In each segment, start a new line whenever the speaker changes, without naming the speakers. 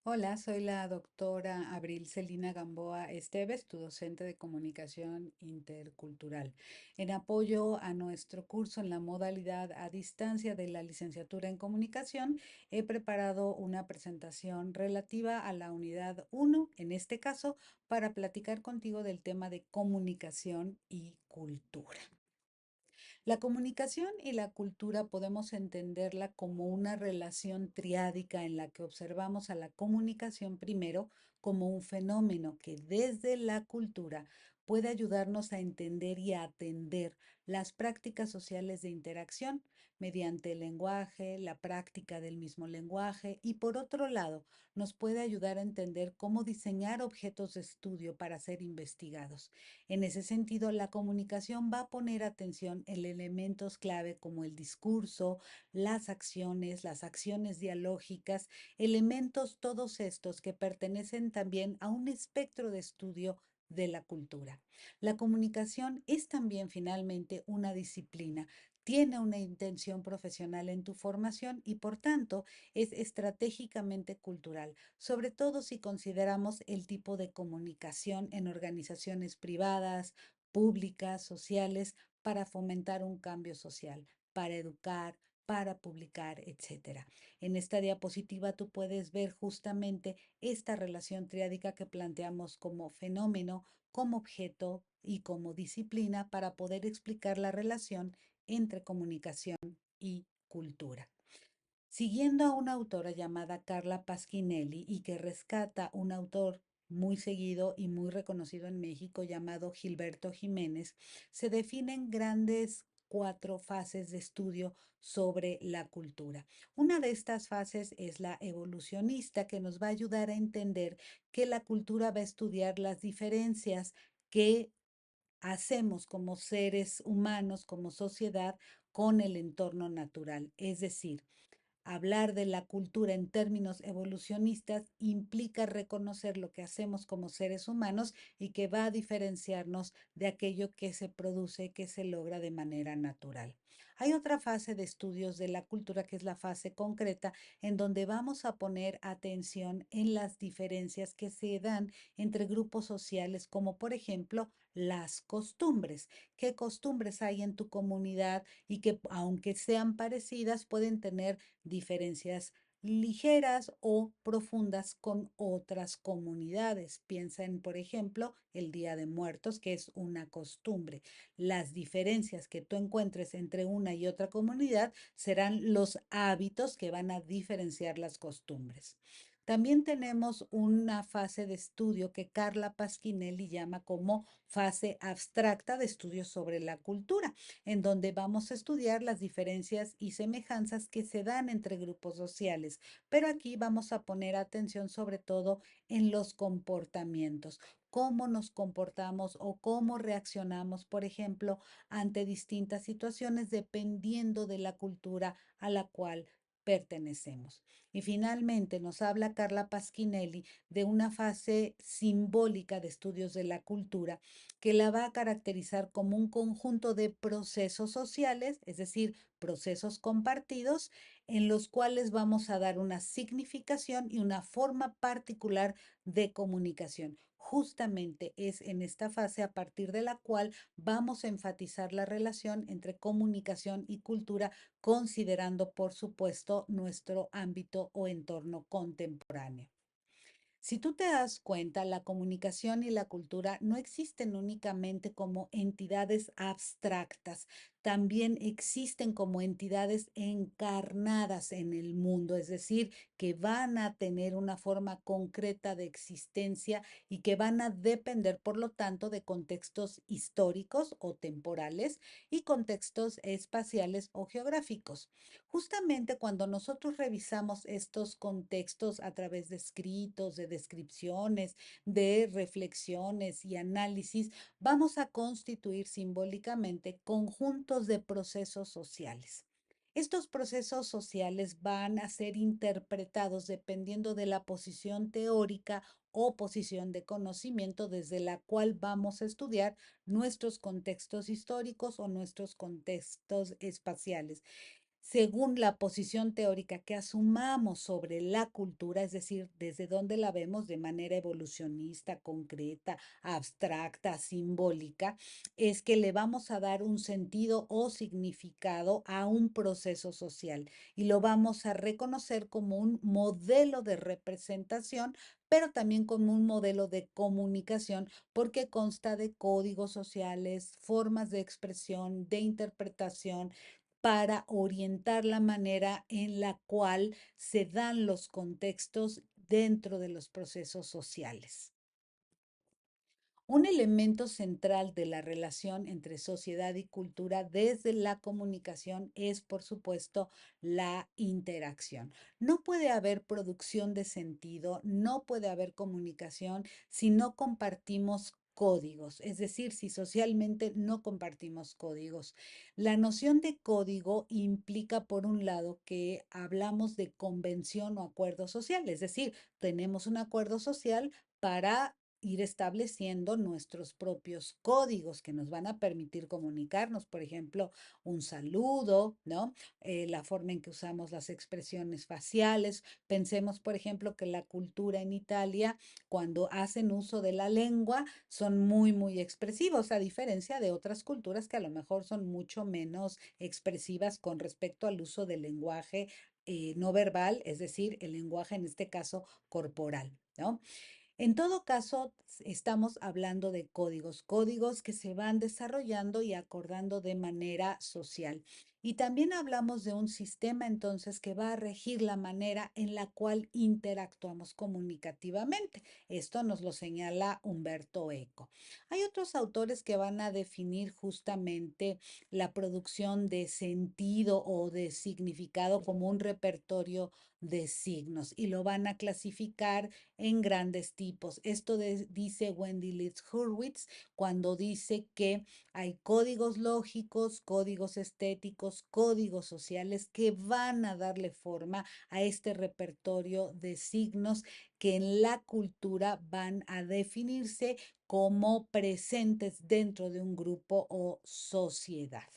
Hola, soy la doctora Abril Celina Gamboa Esteves, tu docente de comunicación intercultural. En apoyo a nuestro curso en la modalidad a distancia de la licenciatura en comunicación, he preparado una presentación relativa a la unidad 1, en este caso, para platicar contigo del tema de comunicación y cultura. La comunicación y la cultura podemos entenderla como una relación triádica en la que observamos a la comunicación primero como un fenómeno que desde la cultura puede ayudarnos a entender y a atender las prácticas sociales de interacción mediante el lenguaje, la práctica del mismo lenguaje y por otro lado nos puede ayudar a entender cómo diseñar objetos de estudio para ser investigados. En ese sentido, la comunicación va a poner atención en elementos clave como el discurso, las acciones dialógicas, elementos todos estos que pertenecen también a un espectro de estudio de la cultura. La comunicación es también finalmente una disciplina, tiene una intención profesional en tu formación y por tanto es estratégicamente cultural, sobre todo si consideramos el tipo de comunicación en organizaciones privadas, públicas, sociales, para fomentar un cambio social, para educar, para publicar, etcétera. En esta diapositiva tú puedes ver justamente esta relación triádica que planteamos como fenómeno, como objeto y como disciplina para poder explicar la relación entre comunicación y cultura. Siguiendo a una autora llamada Carla Pasquinelli y que rescata un autor muy seguido y muy reconocido en México llamado Gilberto Jiménez, se definen grandes cuatro fases de estudio sobre la cultura. Una de estas fases es la evolucionista, que nos va a ayudar a entender que la cultura va a estudiar las diferencias que hacemos como seres humanos, como sociedad, con el entorno natural. Es decir, hablar de la cultura en términos evolucionistas implica reconocer lo que hacemos como seres humanos y que va a diferenciarnos de aquello que se produce, que se logra de manera natural. Hay otra fase de estudios de la cultura que es la fase concreta, en donde vamos a poner atención en las diferencias que se dan entre grupos sociales, como por ejemplo las costumbres. ¿Qué costumbres hay en tu comunidad y que aunque sean parecidas pueden tener diferencias ligeras o profundas con otras comunidades? Piensa en, por ejemplo, el Día de Muertos, que es una costumbre. Las diferencias que tú encuentres entre una y otra comunidad serán los hábitos que van a diferenciar las costumbres. También tenemos una fase de estudio que Carla Pasquinelli llama como fase abstracta de estudios sobre la cultura, en donde vamos a estudiar las diferencias y semejanzas que se dan entre grupos sociales. Pero aquí vamos a poner atención sobre todo en los comportamientos, cómo nos comportamos o cómo reaccionamos, por ejemplo, ante distintas situaciones dependiendo de la cultura a la cual pertenecemos. Y finalmente nos habla Carla Pasquinelli de una fase simbólica de estudios de la cultura que la va a caracterizar como un conjunto de procesos sociales, es decir, procesos compartidos, en los cuales vamos a dar una significación y una forma particular de comunicación. Justamente es en esta fase a partir de la cual vamos a enfatizar la relación entre comunicación y cultura, considerando, por supuesto, nuestro ámbito o entorno contemporáneo. Si tú te das cuenta, la comunicación y la cultura no existen únicamente como entidades abstractas, también existen como entidades encarnadas en el mundo, es decir, que van a tener una forma concreta de existencia y que van a depender, por lo tanto, de contextos históricos o temporales y contextos espaciales o geográficos. Justamente cuando nosotros revisamos estos contextos a través de escritos, de descripciones, de reflexiones y análisis, vamos a constituir simbólicamente conjuntos de procesos sociales. Estos procesos sociales van a ser interpretados dependiendo de la posición teórica o posición de conocimiento desde la cual vamos a estudiar nuestros contextos históricos o nuestros contextos espaciales. según la posición teórica que asumamos sobre la cultura, es decir, desde dónde la vemos de manera evolucionista, concreta, abstracta, simbólica, es que le vamos a dar un sentido o significado a un proceso social y lo vamos a reconocer como un modelo de representación, pero también como un modelo de comunicación porque consta de códigos sociales, formas de expresión, de interpretación, para orientar la manera en la cual se dan los contextos dentro de los procesos sociales. Un elemento central de la relación entre sociedad y cultura desde la comunicación es, por supuesto, la interacción. No puede haber producción de sentido, no puede haber comunicación si no compartimos códigos, es decir, si socialmente no compartimos códigos. La noción de código implica, por un lado, que hablamos de convención o acuerdo social, es decir, tenemos un acuerdo social para ir estableciendo nuestros propios códigos que nos van a permitir comunicarnos, por ejemplo, un saludo, ¿no? La forma en que usamos las expresiones faciales. Pensemos, por ejemplo, que la cultura en Italia, cuando hacen uso de la lengua, son muy, muy expresivos, a diferencia de otras culturas que a lo mejor son mucho menos expresivas con respecto al uso del lenguaje no verbal, es decir, el lenguaje en este caso corporal, ¿no? En todo caso, estamos hablando de códigos, códigos que se van desarrollando y acordando de manera social. Y también hablamos de un sistema entonces que va a regir la manera en la cual interactuamos comunicativamente. Esto nos lo señala Humberto Eco. Hay otros autores que van a definir justamente la producción de sentido o de significado como un repertorio de signos y lo van a clasificar en grandes tipos. Esto dice Wendy Litz Hurwitz cuando dice que hay códigos lógicos, códigos estéticos, códigos sociales que van a darle forma a este repertorio de signos que en la cultura van a definirse como presentes dentro de un grupo o sociedad.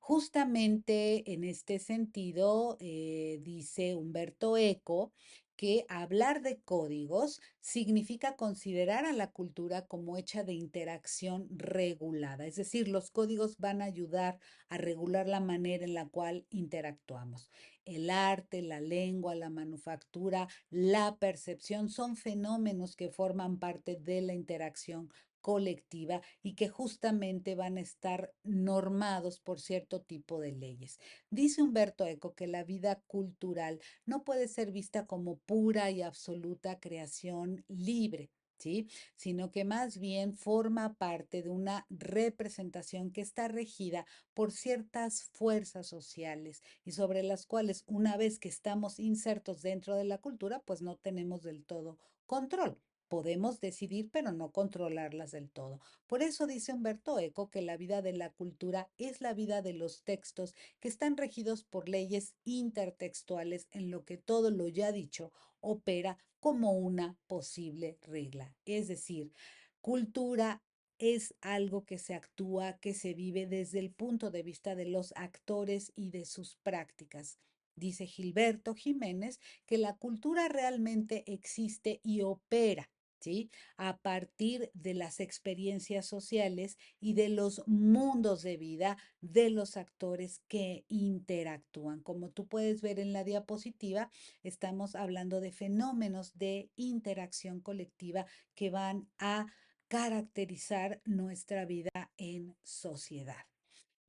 Justamente en este sentido, dice Humberto Eco que hablar de códigos significa considerar a la cultura como hecha de interacción regulada, es decir, los códigos van a ayudar a regular la manera en la cual interactuamos. El arte, la lengua, la manufactura, la percepción son fenómenos que forman parte de la interacción colectiva y que justamente van a estar normados por cierto tipo de leyes. Dice Humberto Eco que la vida cultural no puede ser vista como pura y absoluta creación libre, ¿sí? Sino que más bien forma parte de una representación que está regida por ciertas fuerzas sociales y sobre las cuales una vez que estamos insertos dentro de la cultura, pues no tenemos del todo control. Podemos decidir, pero no controlarlas del todo. Por eso dice Humberto Eco que la vida de la cultura es la vida de los textos que están regidos por leyes intertextuales en lo que todo lo ya dicho opera como una posible regla. Es decir, cultura es algo que se actúa, que se vive desde el punto de vista de los actores y de sus prácticas. Dice Gilberto Jiménez que la cultura realmente existe y opera, ¿sí? A partir de las experiencias sociales y de los mundos de vida de los actores que interactúan. Como tú puedes ver en la diapositiva, estamos hablando de fenómenos de interacción colectiva que van a caracterizar nuestra vida en sociedad.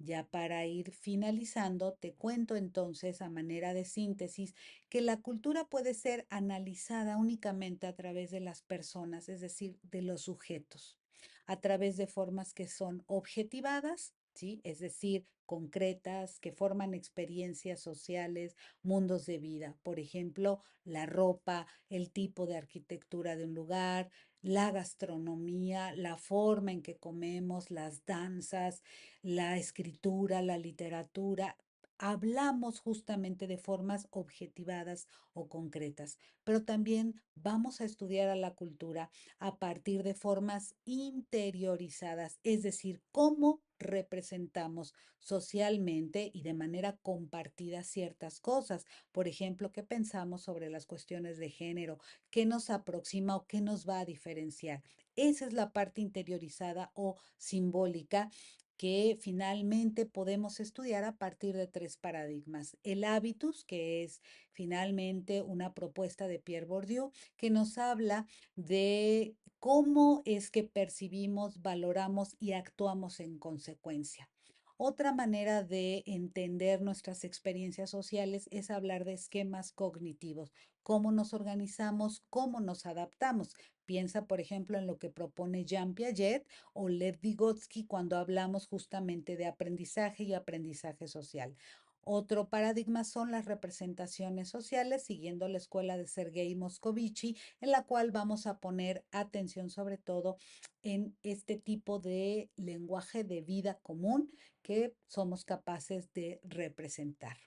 Ya para ir finalizando, te cuento entonces a manera de síntesis que la cultura puede ser analizada únicamente a través de las personas, es decir, de los sujetos, a través de formas que son objetivadas, ¿sí? Es decir, concretas, que forman experiencias sociales, mundos de vida. Por ejemplo, la ropa, el tipo de arquitectura de un lugar, la gastronomía, la forma en que comemos, las danzas, la escritura, la literatura, hablamos justamente de formas objetivadas o concretas, pero también vamos a estudiar a la cultura a partir de formas interiorizadas, es decir, cómo representamos socialmente y de manera compartida ciertas cosas. Por ejemplo, qué pensamos sobre las cuestiones de género, qué nos aproxima o qué nos va a diferenciar. Esa es la parte interiorizada o simbólica que finalmente podemos estudiar a partir de tres paradigmas. El hábitus, que es finalmente una propuesta de Pierre Bourdieu, que nos habla de cómo es que percibimos, valoramos y actuamos en consecuencia. Otra manera de entender nuestras experiencias sociales es hablar de esquemas cognitivos, cómo nos organizamos, cómo nos adaptamos. Piensa, por ejemplo, en lo que propone Jean Piaget o Lev Vygotsky cuando hablamos justamente de aprendizaje y aprendizaje social. Otro paradigma son las representaciones sociales, siguiendo la escuela de Sergei Moscovici, en la cual vamos a poner atención sobre todo en este tipo de lenguaje de vida común que somos capaces de representar.